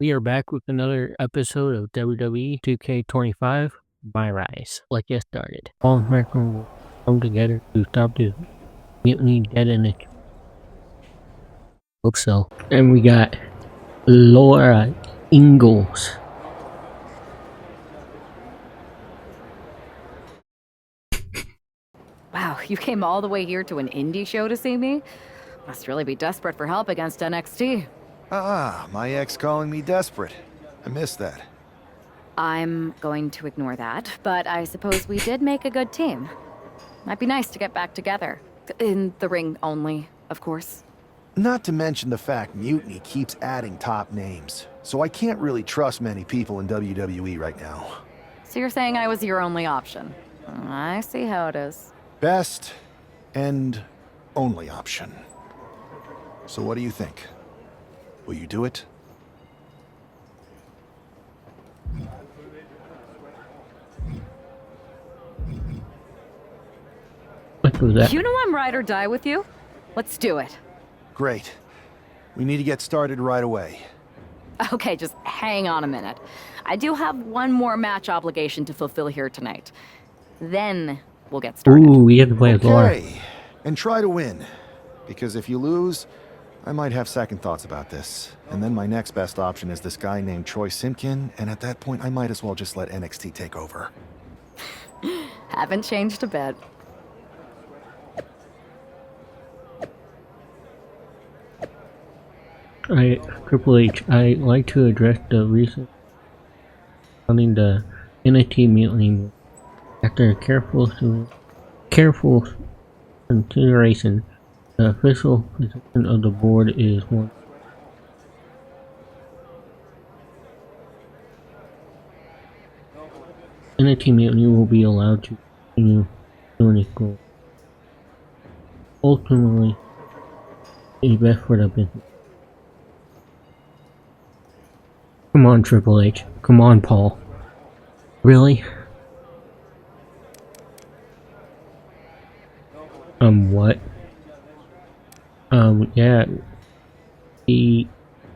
We are back with another episode of WWE 2K25 MyRise. Let's get started. All Americans will come together to stop the Mutiny dead in it. Hope so. And we got Laura Ingalls. Wow, you came all the way here to an indie show to see me? Must really be desperate for help against NXT. My ex calling me desperate. I missed that. I'm going to ignore that, but I suppose we did make a good team. Might be nice to get back together. In the ring only, of course. Not to mention the fact Mutiny keeps adding top names, so I can't really trust many people in WWE right now. So you're saying I was your only option? I see how it is. Best and only option. So what do you think? Will you do it? What was that? You know I'm ride or die with you. Let's do it. Great. We need to get started right away. Okay, just hang on a minute. I do have one more match obligation to fulfill here tonight. Then we'll get started. Ooh, we have to play as Laura. Okay, and try to win. Because if you lose, I might have second thoughts about this. And then my next best option is this guy named Troy Simpkin, and at that point I might as well just let NXT take over. Haven't changed a bit. Triple H, I'd like to address the recent surrounding the NXT mutiny. After careful consideration, the official position of the board is one. NXT mutiny will be allowed to continue doing its goal. Ultimately, it's best for the business. Come on, Triple H. Come on, Paul. Really? What? Yeah. The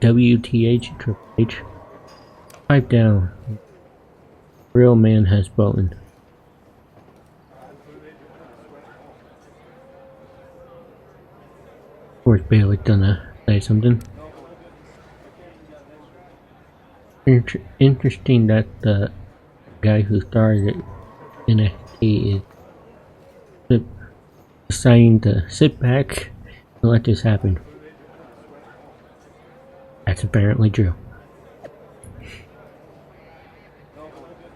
WTH, Triple H. Pipe down. Real man has spoken. Of course, Bailey's gonna say something. Interesting that the guy who started NXT is deciding to sit back and let this happen. That's apparently true.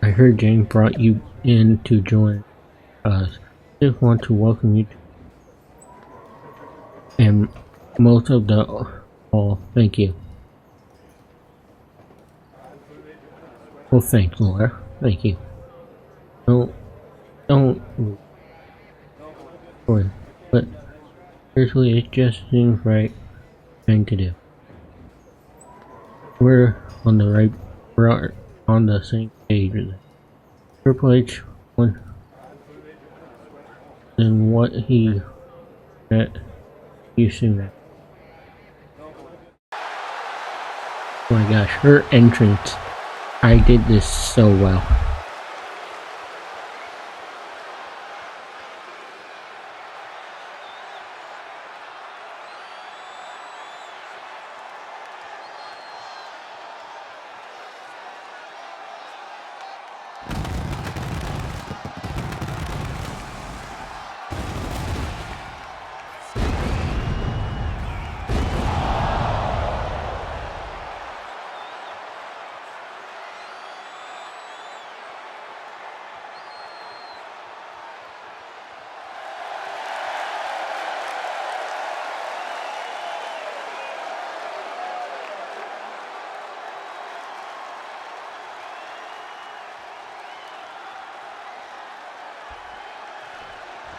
I heard James brought you in to join us. Just want to welcome you and most of the all. Thank you. Well, thanks, Laura. Thank you. Don't. But seriously, it just seems right thing to do. We're on the same page with it. Triple H and what he met you soon. Oh my gosh, her entrance. I did this so well.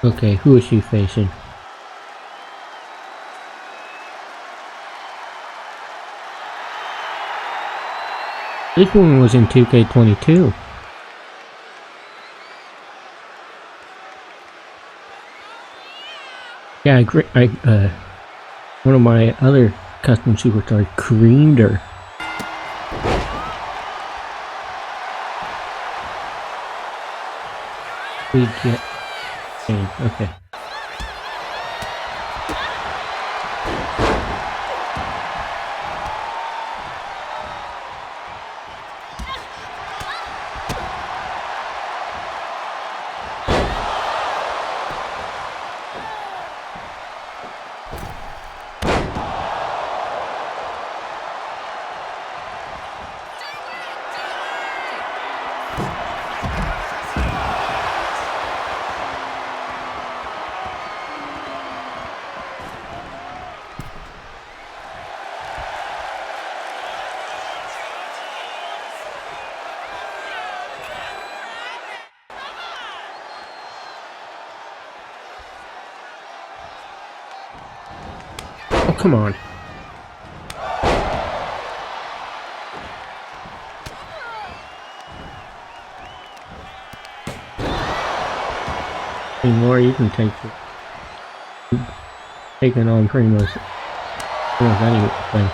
Okay, who is she facing? This woman was in 2K22. Yeah, one of my other custom superstars creamed her. We get okay. Oh, come on. Hey, Laura, you can take it. Taking on pretty much anything.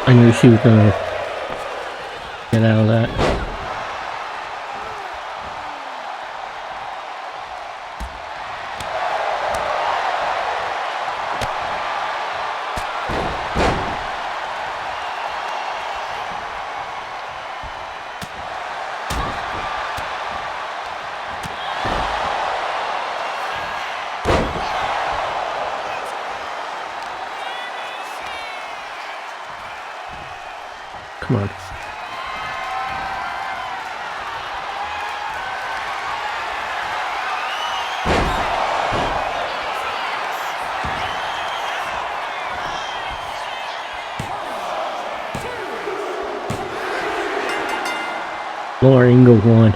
I knew she was gonna get out of that. Come on. Laura Ingalls won.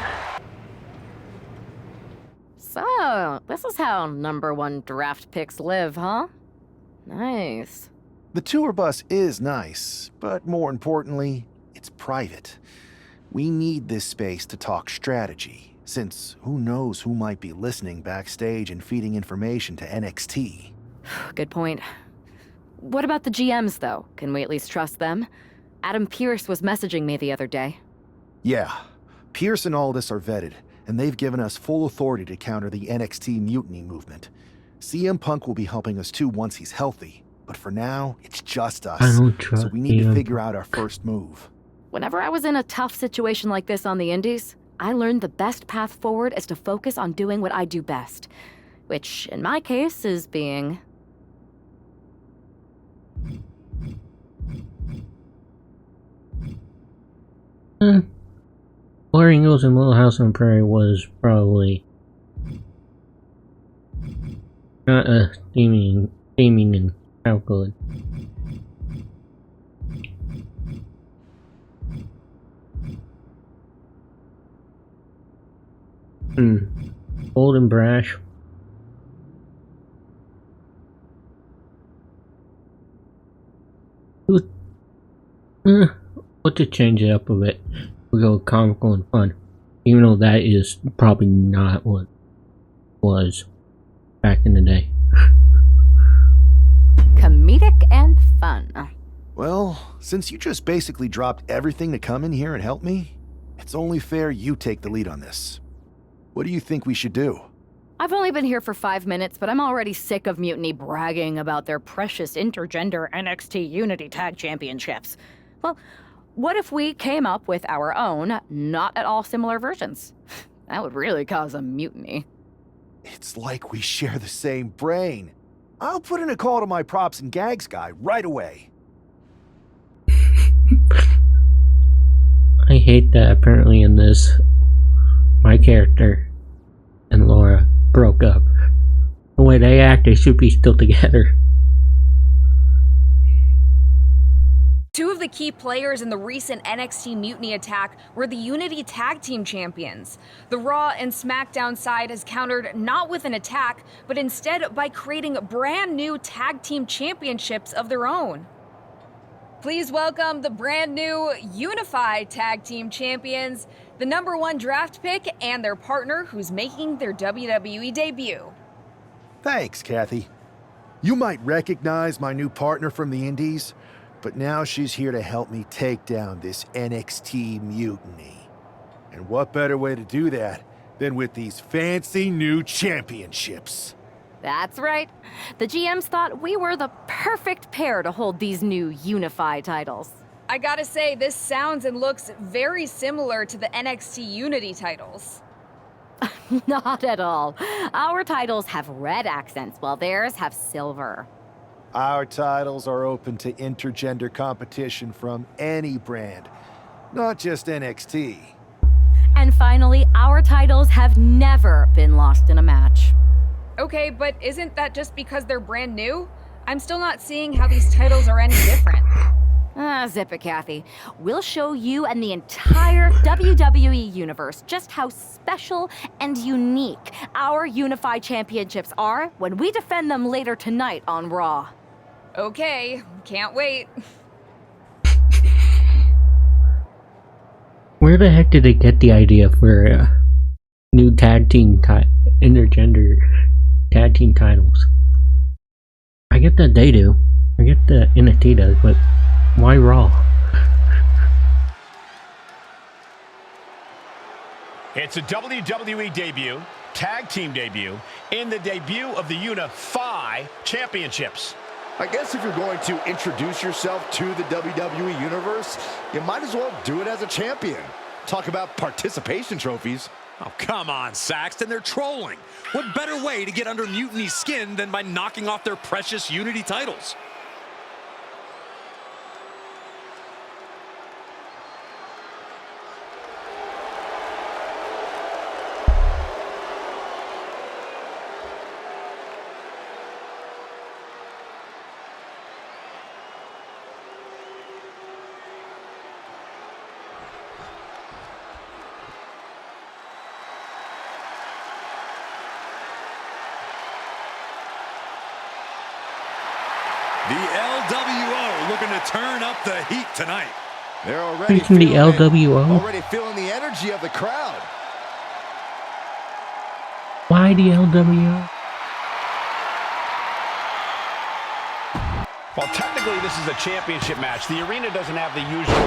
So, this is how #1 draft picks live, huh? Nice. The tour bus is nice, but more importantly, it's private. We need this space to talk strategy, since who knows who might be listening backstage and feeding information to NXT. Good point. What about the GMs, though? Can we at least trust them? Adam Pearce was messaging me the other day. Yeah, Pierce and Aldis are vetted, and they've given us full authority to counter the NXT Mutiny movement. CM Punk will be helping us too once he's healthy, but for now, it's just us. I don't trust so we need to CM figure out our first move. Whenever I was in a tough situation like this on the Indies, I learned the best path forward is to focus on doing what I do best. Which, in my case, is being... Laura Ingalls in Little House on Prairie was probably not a theming and how good. Bold and brash. What to change it up a bit. We go comical and fun. Even though that is probably not what was back in the day. comedic and fun. Well, since you just basically dropped everything to come in here and help me, it's only fair you take the lead on this. What do you think we should do? I've only been here for 5 minutes, but I'm already sick of Mutiny bragging about their precious intergender NXT Unity Tag Championships. Well, what if we came up with our own, not at all similar versions? That would really cause a mutiny. It's like we share the same brain. I'll put in a call to my props and gags guy right away. I hate that apparently in this, my character and Laura broke up. The way they act, they should be still together. Two of the key players in the recent NXT Mutiny attack were the Unity Tag Team Champions. The Raw and SmackDown side has countered not with an attack, but instead by creating brand new Tag Team Championships of their own. Please welcome the brand new Unified Tag Team Champions, the #1 draft pick, and their partner who's making their WWE debut. Thanks, Kathy. You might recognize my new partner from the Indies, but now she's here to help me take down this NXT Mutiny. And what better way to do that than with these fancy new championships? That's right. The GMs thought we were the perfect pair to hold these new Unified titles. I gotta say, this sounds and looks very similar to the NXT Unity titles. Not at all. Our titles have red accents, while theirs have silver. Our titles are open to intergender competition from any brand, not just NXT. And finally, our titles have never been lost in a match. Okay, but isn't that just because they're brand new? I'm still not seeing how these titles are any different. Zip it, Kathy. We'll show you and the entire WWE universe just how special and unique our Unified Championships are when we defend them later tonight on Raw. Okay, can't wait. Where the heck did they get the idea for new intergender tag team titles? I get that they do. I get that NXT does, but why Raw? It's a WWE debut, tag team debut, in the debut of the Unify Championships. I guess if you're going to introduce yourself to the WWE Universe, you might as well do it as a champion. Talk about participation trophies. Oh, come on, Saxton. They're trolling. What better way to get under Mutiny's skin than by knocking off their precious Unity titles? The LWO looking to turn up the heat tonight. They're already Speaking the LWO. already feeling the energy of the crowd. Why the LWO? While technically this is a championship match, the arena doesn't have the usual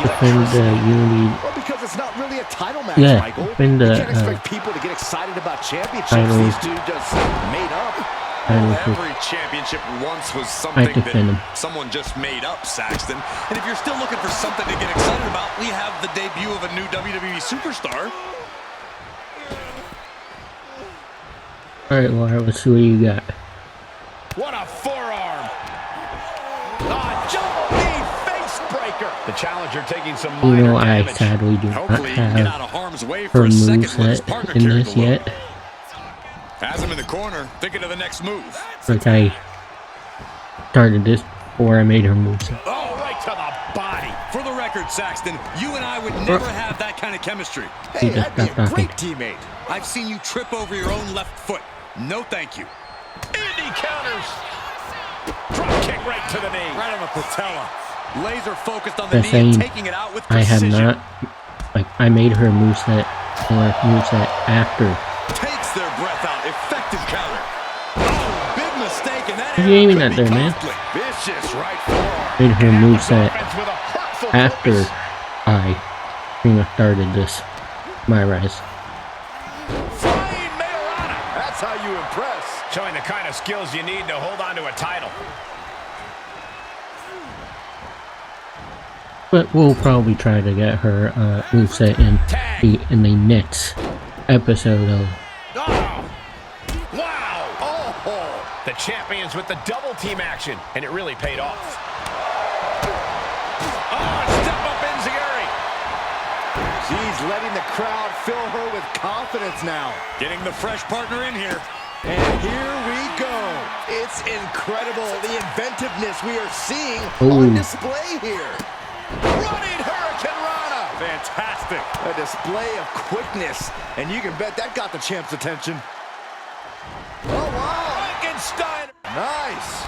Defend the electricity. Unity. Well, because it's not really a title match, Yeah, Michael. defend You the can't expect people to get excited about championships. titles. These two just made up. Every championship once was something I defend them. that someone just made up, Saxton. And if you're still looking for something to get excited about, we have the debut of a new WWE superstar. Alright, Laura, let's see what you got. What a forearm! A double knee face breaker. The challenger taking some You minor know, I damage. sadly do not Hopefully he can get out have of harm's way her for a second when his moveset partner in carries this the load. yet. Has him in the corner, thinking of the next move. Like, I started this before I made her moveset. Oh, right to the body. For the record, Saxton, you and I would never have that kind of chemistry. Hey, just that'd be a got great nothing. teammate. I've seen you trip over your own left foot. No thank you. Indy counters. Drop kick right to the knee. Right on the patella. Laser focused on the The knee same. and taking it out with I have precision. not, like, I made her moveset after. Takes their breath out. Effective counter. Oh, big mistake, and that You're area aiming could at be there, man. costly. Vicious right forearm. Made her moveset Offense with a hurtful after purpose. I started this MyRise. Flying Mayorana. That's how you impress. Showing the kind of skills you need to hold on to a title. But we'll probably try to get her moveset in the next episode of. Oh! Wow! Oh! The champions with the double team action, and it really paid off. Oh, step up Enziguri. She's letting the crowd fill her with confidence now. Getting the fresh partner in here. And here we go. It's incredible, the inventiveness we are seeing Ooh. on display here. Running Hurricane Rana. Fantastic. A display of quickness. And you can bet that got the champ's attention. Oh, wow. Frankenstein. Nice.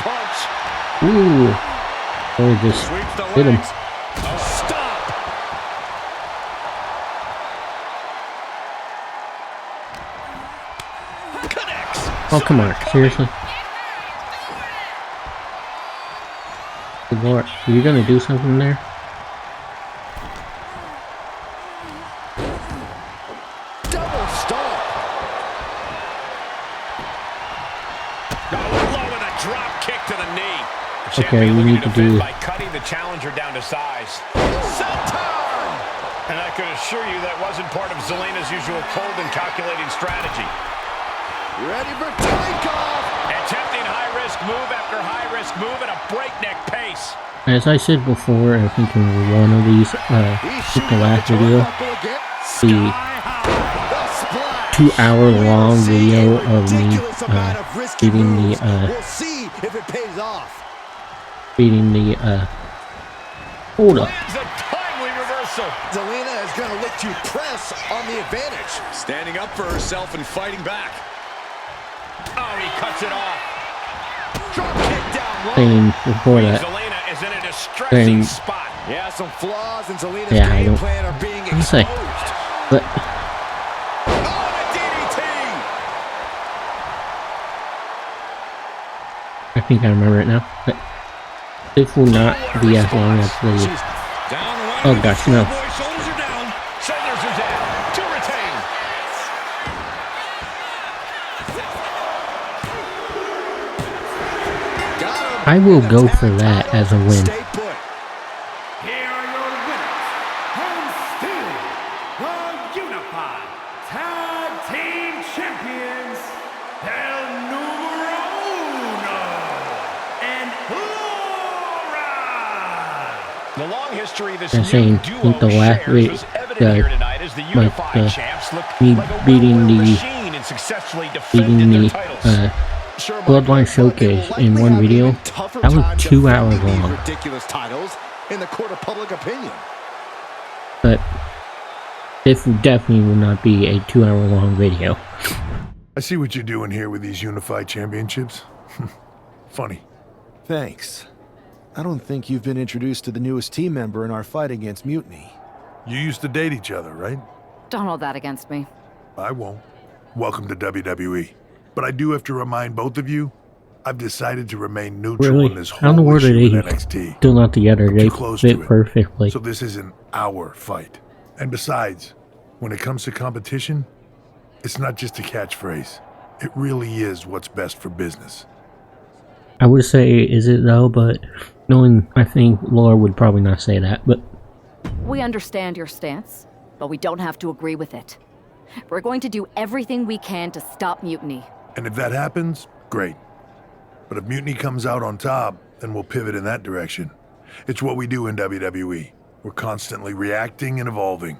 punch. Ooh. Oh, just Sweeps the hit him. legs. Oh, stop. Connects. Oh, come on. Seriously? Good Lord. Are you gonna do something there? Double stomp. Low with a drop kick to the knee. The Okay, champion we looking need to defend do- by cutting the challenger down to size. Senton! And I can assure you that wasn't part of Zelina's usual cold and calculating strategy. Ready for takeoff. Attempting high-risk move after high-risk move at a breakneck pace. As I said before, I think in one of these, with the last video, the 2-hour-long video of me beating the We'll see if it pays off. hold up. Lands a timely reversal. Zelina is going to look to press on the advantage. Standing up for herself and fighting back. Oh, he cuts it off. Drop kick down low. Saying before that, Zelina is in a distressing saying, spot. Yeah, some flaws in Zelina's Yeah, I game don't- plan are being I'm saying, exposed. but Oh, and a DDT. I think I remember it now. But this will not be as long as the. Down the Oh gosh, no. Boy, shoulders are down. Shoulders are down. To retain. Got him. I will go for that as a win. Stay put. Here are your winners, and still the Unified Tag Team Champions, El Numero Uno, and Laura. The long history of this I'm new saying, duo I think the last shares week, was evident here tonight as the unified champs look me like a beating well-oiled the- machine and successfully defended their titles. Sure, Bloodline Michael, but they will Showcase in likely one have video, even tougher that was time 2 hours defending these long. ridiculous titles in the court of public opinion. But this definitely will not be a 2-hour-long video. I see what you're doing here with these unified championships. Funny. Thanks. I don't think you've been introduced to the newest team member in our fight against Mutiny. You used to date each other, right? Don't hold that against me. I won't. Welcome to WWE. But I do have to remind both of you, I've decided to remain neutral Really? in this How in the whole world are issue they with NXT. still not together? They Too close to fit it. perfectly. So this isn't our fight. And besides, when it comes to competition, it's not just a catchphrase. It really is what's best for business. I would say, is it though? But knowing, I think Laura would probably not say that. But We understand your stance, but we don't have to agree with it. We're going to do everything we can to stop Mutiny. And if that happens, great. But if Mutiny comes out on top, then we'll pivot in that direction. It's what we do in WWE. We're constantly reacting and evolving.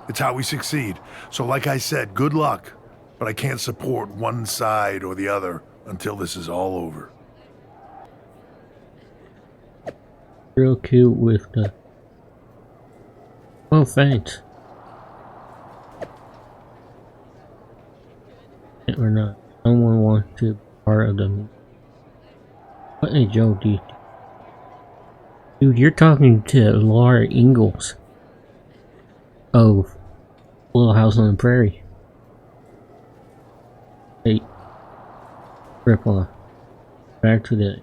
It's how we succeed. So like I said, good luck. But I can't support one side or the other until this is all over. real cute with the. Oh, thanks. Or not. Someone wants to be part of them. What a joke, dude. Dude, you're talking to Laura Ingalls of Little House on the Prairie. Hey, Ripple. Back to the.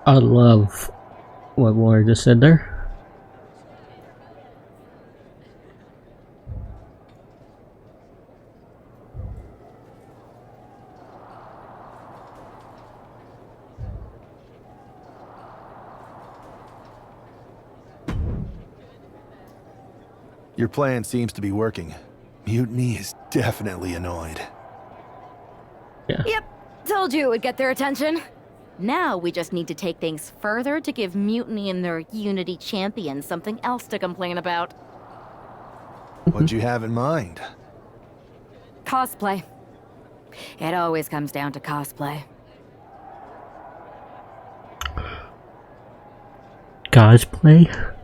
I love what Laura just said there. Your plan seems to be working. Mutiny is definitely annoyed. Yeah. Yep, told you it would get their attention. Now we just need to take things further to give Mutiny and their Unity champion something else to complain about. What'd you have in mind? Cosplay. It always comes down to cosplay. Cosplay?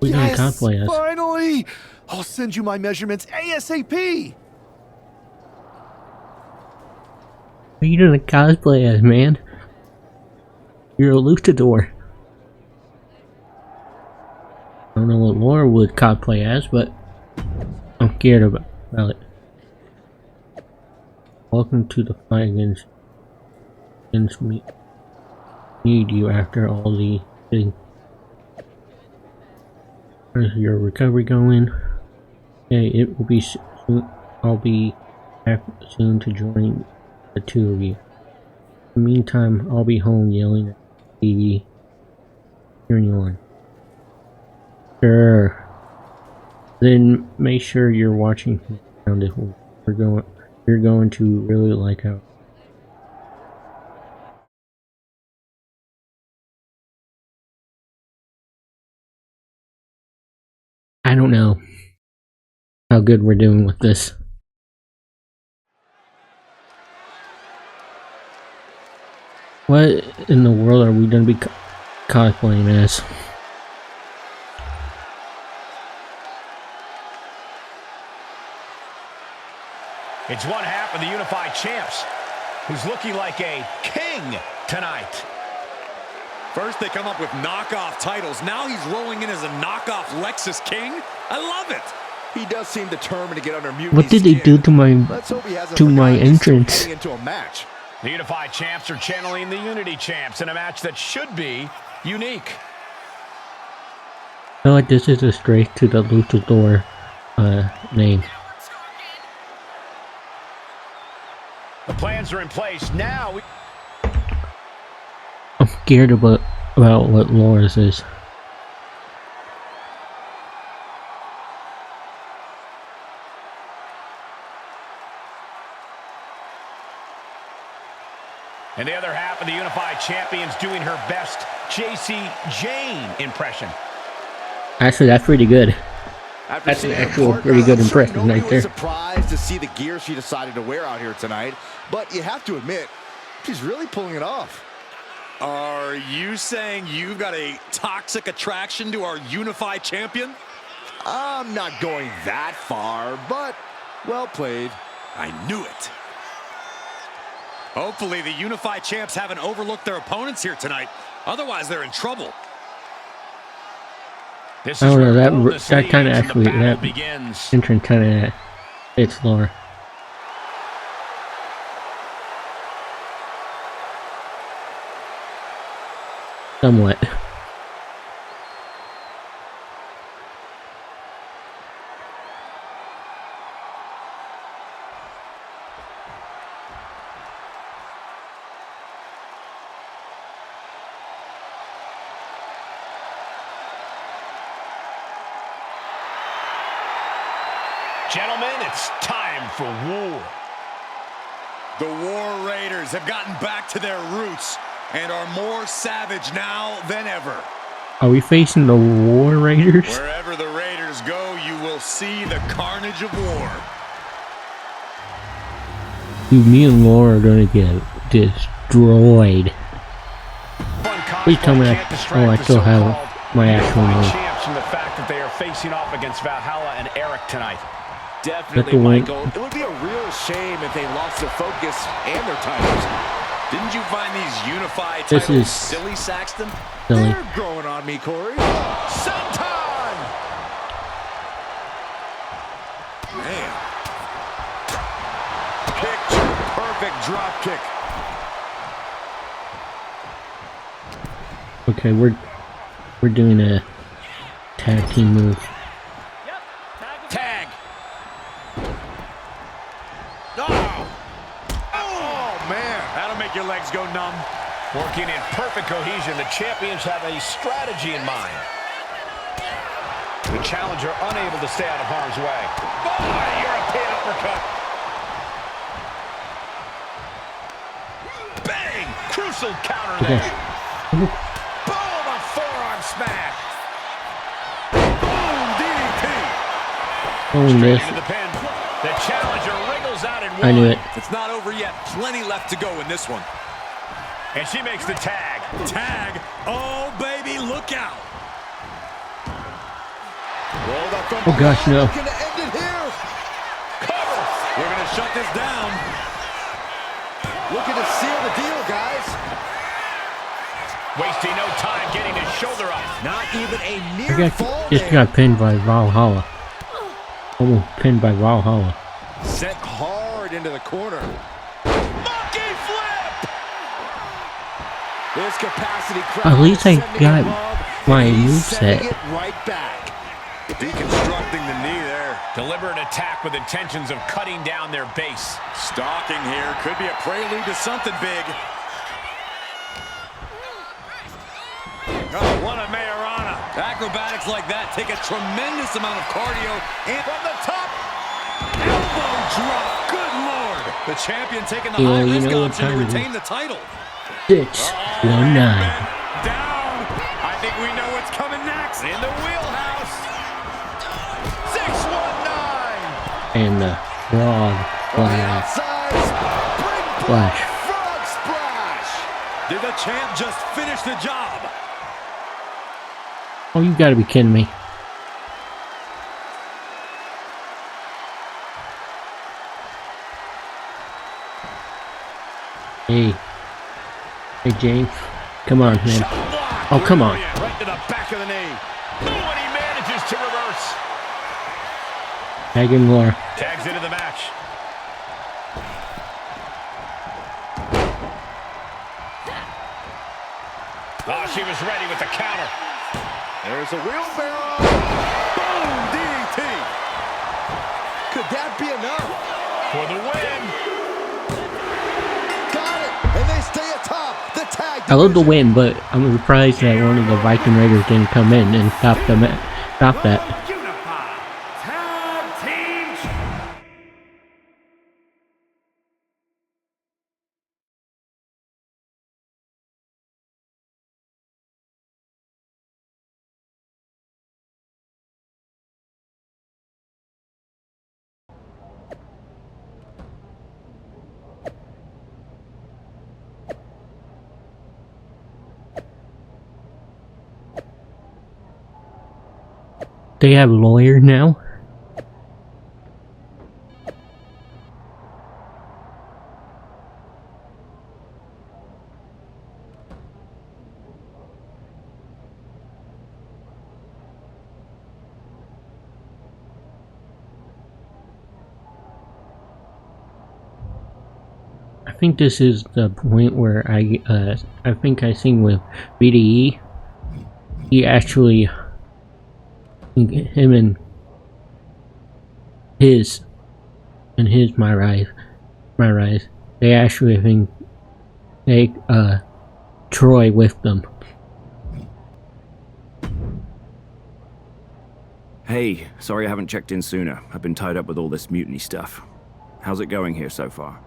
We got cosplay as. Finally! I'll send you my measurements ASAP! What are you doing a cosplay as, man? You're a luchador. I don't know what Laura would cosplay as, but I'm scared about it. Welcome to the fight against me. Need you after all the thing. How's your recovery going? Hey, it will be soon. I'll be back soon to join the two of you. In the meantime, I'll be home yelling at TV, cheering you on. Sure. Then make sure you're watching around it. You're going to really like how. I don't know how good we're doing with this. What in the world are we gonna be cosplaying as? It's one half of the Unified Champs, who's looking like a king tonight. First, they come up with knockoff titles. Now he's rolling in as a knockoff Lexus King. I love it. He does seem determined to get under Mutiny's What did they do to my entrance? Into a match. The Unified Champs are channeling the Unity Champs in a match that should be unique. I feel like this is a straight to the luchador name. The plans are in place now. I'm scared about what Laura's is. And the other half of the Unified Champions doing her best JC Jane impression. Actually, that's pretty good. That's an actual pretty good impression right there. Surprised to see the gear she decided to wear out here tonight, but you have to admit, she's really pulling it off. Are you saying you've got a toxic attraction to our Unified Champion? I'm not going that far, but well played. I knew it. Hopefully the Unified Champs haven't overlooked their opponents here tonight. Otherwise, they're in trouble. This I is don't know, where that kind of actually, that begins. entrance kind of fits Laura. Somewhat. Gentlemen, it's time for war. The War Raiders have gotten back to their roots and are more savage now than ever. Are we facing the War Raiders? Wherever the Raiders go, you will see the carnage of war. Dude, me and Laura are gonna get destroyed. Please tell me I still have my actual name. Champs from the fact that they are facing off against Valhalla and Eric tonight. Definitely, Michael. It would be a real shame if they lost their focus and their titles. Didn't you find these Unified titles silly, Saxton? Silly. They're growing on me, Corey. Senton! Man. Picture perfect drop kick. Okay, we're doing a tag team move. Tag. Oh, man. That'll make your legs go numb. Working in perfect cohesion, the champions have a strategy in mind. The challenger unable to stay out of harm's way. Oh, European uppercut. Bang! Crucial counter there. Boom! A forearm smash. Boom! DDT. This. Into the pin. The challenger wriggles out in one. I knew it. It's not over yet. Plenty left to go in this one. And she makes the tag. Tag. Oh, baby, look out. Oh gosh, no. Gonna end it here. Cover. We're going to shut this down. Looking to seal the deal, guys. Wasting no time getting his shoulder up. Not even a near fall Just there. got pinned by Valhalla. Almost pinned by Valhalla. Sent hard into the corner. Monkey flip! This capacity crowd At least I is sending got it above, my and he's moveset. sending it right back. Deconstructing the knee there. Deliberate attack with intentions of cutting down their base. Stalking here could be a prelude to something big. Oh, what a Majorana. Acrobatics like that take a tremendous amount of cardio. And from the top, elbow drop. Good Lord. The champion taking the Yeah, you high-risk know what option to time it is. retain the title. 619. Down. I think we know what's coming next. In the wheelhouse. 619. And the broad flash. Flash. Frog splash. Did the champ just finish the job? Oh, you gotta be kidding me. Hey. Hey, James. Come on, man. Oh, come on. Right to the back of the knee. Oh, and he manages to reverse. Tag in Laura. Tags into the match. Oh, she was ready with the counter. There's a wheelbarrow. Boom, DDT. Could that be enough? For the win. Got it, and they stay atop the tag I love the division. win, but I'm surprised that one of the Viking Raiders didn't come in and stop that. The Unified Tag Team Champions. They have a lawyer now. I think this is the point where I think I seen with BDE. He actually, him and his MyRise, they actually think take Troy with them. Hey, sorry I haven't checked in sooner. I've been tied up with all this mutiny stuff. How's it going here so far?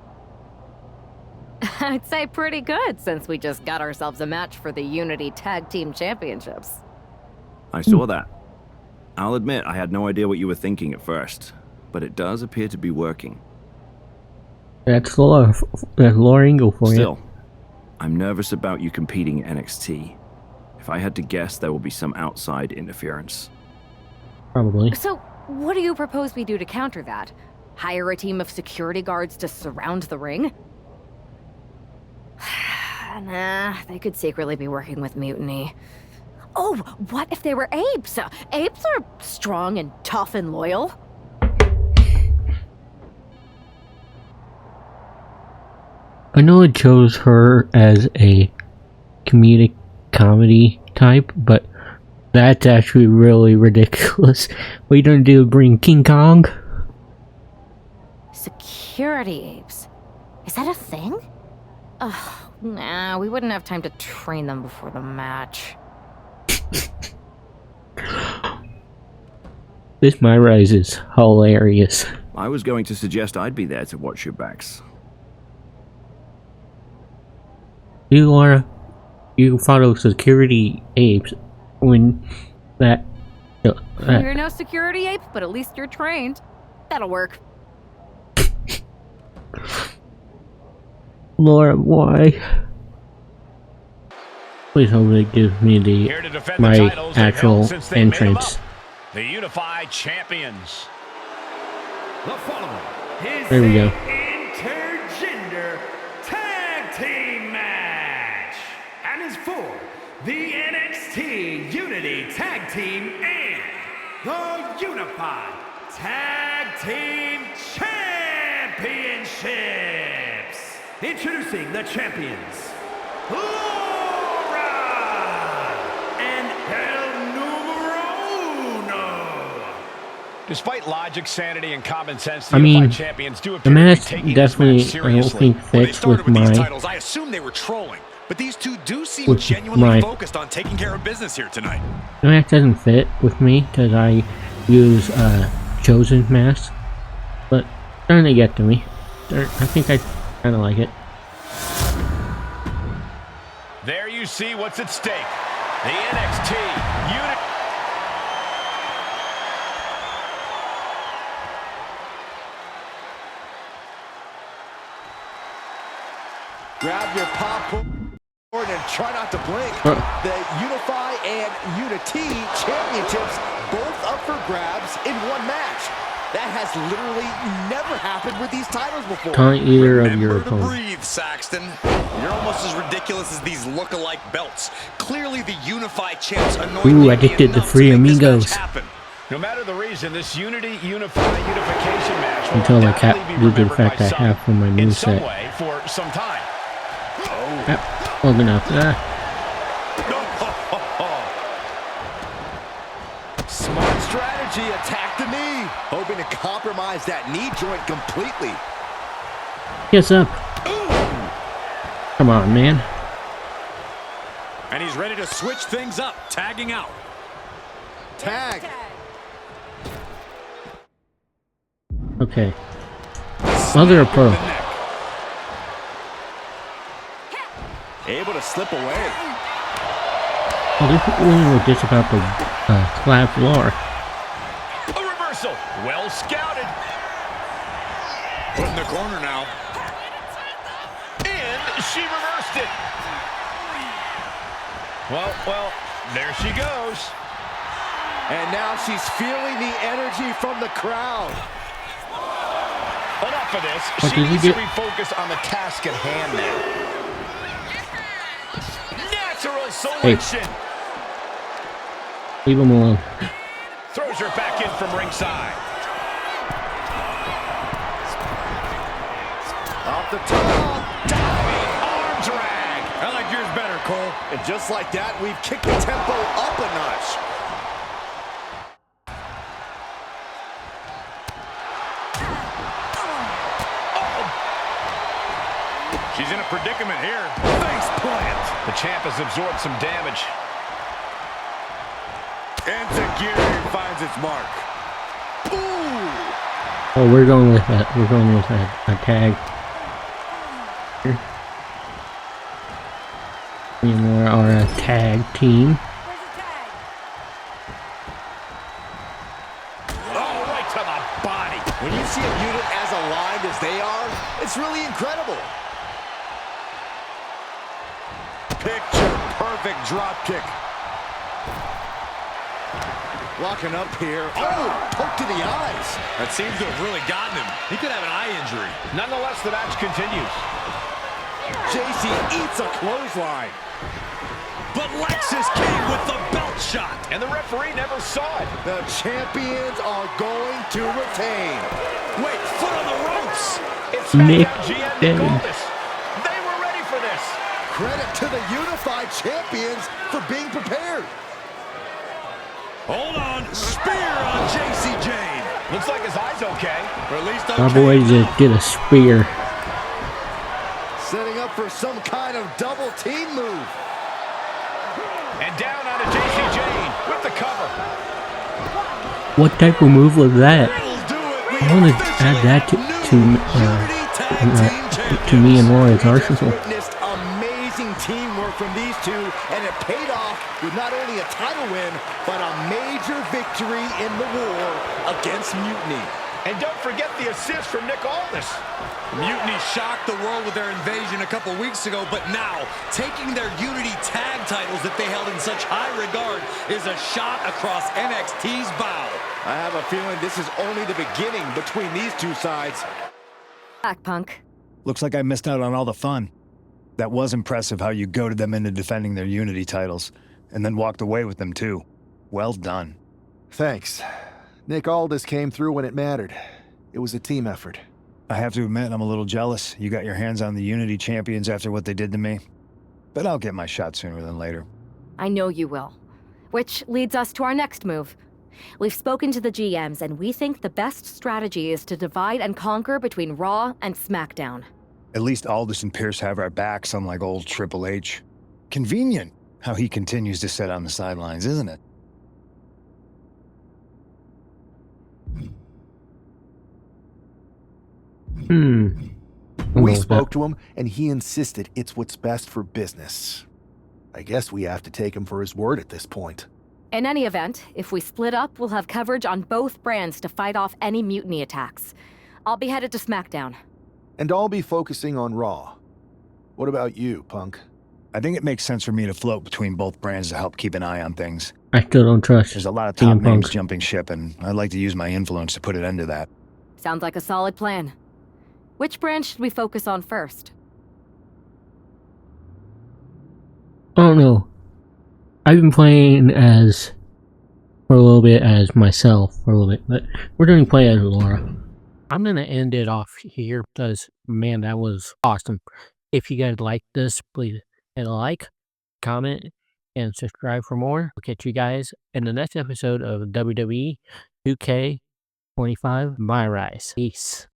I'd say pretty good, since we just got ourselves a match for the Unity Tag Team Championships. I saw that. I'll admit I had no idea what you were thinking at first, but it does appear to be working. That's Laura Ingle for you. Still, I'm nervous about you competing at NXT. If I had to guess, there will be some outside interference. Probably. So, what do you propose we do to counter that? Hire a team of security guards to surround the ring? Nah, they could secretly be working with Mutiny. Oh, what if they were apes? Apes are strong and tough and loyal. I know it chose her as a comedy type, but that's actually really ridiculous. What are you gonna do, bring King Kong? Security apes? Is that a thing? Ugh, nah, we wouldn't have time to train them before the match. This MyRise is hilarious. I was going to suggest I'd be there to watch your backs. You, Laura, you follow security apes when that... You're no security ape, but at least you're trained. That'll work. Laura, why? Please hope it gives me Here to defend the my titles they've actual held since they made them entrance. up. The Unified Champions. The following is There we go. Intergender Tag Tag Team and the Unified Tag Team Championships. Introducing the champions, Laura and El Numero Uno. Despite logic, sanity, and common sense, the I mean, Unified Champions do the appear to be match taking this definitely, match I don't seriously. think, When they fits started with with these my titles, I assumed they were trolling. But these two do seem With genuinely my- focused on taking care of business here tonight. the match doesn't fit with me because I use chosen mask, but it's starting to get to me. I think I kind of like it. There you see what's at stake. The NXT Unit. Grab your popcorn and try not to blink. The Unify and Unity championships both up for grabs in one match. That has literally never happened with these titles before. Can't either of your Remember to opponents. breathe, Saxton. You're almost as ridiculous as these look-alike belts. Clearly, the Unified champs annoyed Ooh, I me did the enough Three to make this Amigos. match happen. No matter the reason, this unification match will Until I undoubtedly be due to the remembered fact by I some have for my in new some set. way for some time. Long enough. Smart strategy, attack the knee. Hoping to compromise that knee joint completely. Yes up. Come on, man. And he's ready to switch things up, tagging out. Tag. Okay. Mother of pearl. Able to slip away. Oh, this one was just about the slab floor. A reversal. Well scouted. Put in the corner now. And she reversed it. Well, there she goes. And now she's feeling the energy from the crowd. Enough of this. What She did he needs to get? refocus on the task at hand now. Natural selection. Leave him alone. Throws her back in from ringside. Off the top. Diving arm drag. I like yours better, Cole. And just like that, we've kicked the tempo up a notch. She's in a predicament here. Face plant. The champ has absorbed some damage. And Zagiri finds its mark. Ooh. Oh, we're going with that. We're going with a tag. Here. We are a tag team. Oh, right to the body. When you see a unit as aligned as they are, it's really incredible. Picture perfect drop kick. Locking up here. Oh, poke to the eyes. That seems to have really gotten him. He could have an eye injury. Nonetheless, the match continues. JC eats a clothesline. But Lexus came with the belt shot. And the referee never saw it. The champions are going to retain. Wait, foot on the ropes. It's Nick SmackDown GM Davis. that called this. They were ready for this. Credit to the unified champions for being prepared. Hold on. Spear on JC Jane. Looks like his eye's okay. Or at least My boy just did a spear. Setting up for some kind of double team move. And down onto JC Jane with the cover. What type of move was that? That'll do it. We I want to officially add that have to me and Laura's arsenal. Witnessed amazing teamwork from these two, and it paid off with not only a title win, but a major victory in the war against Mutiny. And don't forget the assist from Nick Aldis. Mutiny shocked the world with their invasion a couple weeks ago, but now taking their Unity tag titles that they held in such high regard is a shot across NXT's bow. I have a feeling this is only the beginning between these two sides. Back, punk. Looks like I missed out on all the fun. That was impressive how you goaded them into defending their Unity titles, and then walked away with them too. Well done. Thanks. Nick Aldis came through when it mattered. It was a team effort. I have to admit, I'm a little jealous. You got your hands on the Unity champions after what they did to me. But I'll get my shot sooner than later. I know you will. Which leads us to our next move. We've spoken to the GMs, and we think the best strategy is to divide and conquer between Raw and SmackDown. At least Aldis and Pierce have our backs, unlike old Triple H. Convenient how he continues to sit on the sidelines, isn't it? We spoke to him, and he insisted it's what's best for business. I guess we have to take him for his word at this point. In any event, if we split up, we'll have coverage on both brands to fight off any mutiny attacks. I'll be headed to SmackDown. And I'll be focusing on Raw. What about you, Punk? I think it makes sense for me to float between both brands to help keep an eye on things. I still don't trust. There's a lot of top CM names Punk. jumping ship, and I'd like to use my influence to put an end to that. Sounds like a solid plan. Which brand should we focus on first? I don't know. I've been playing as for a little bit as myself for a little bit, but we're doing play as Laura. I'm gonna end it off here because man, that was awesome. If you guys like this, please hit a like, comment, and subscribe for more. We'll catch you guys in the next episode of WWE 2K25 MyRise. Peace.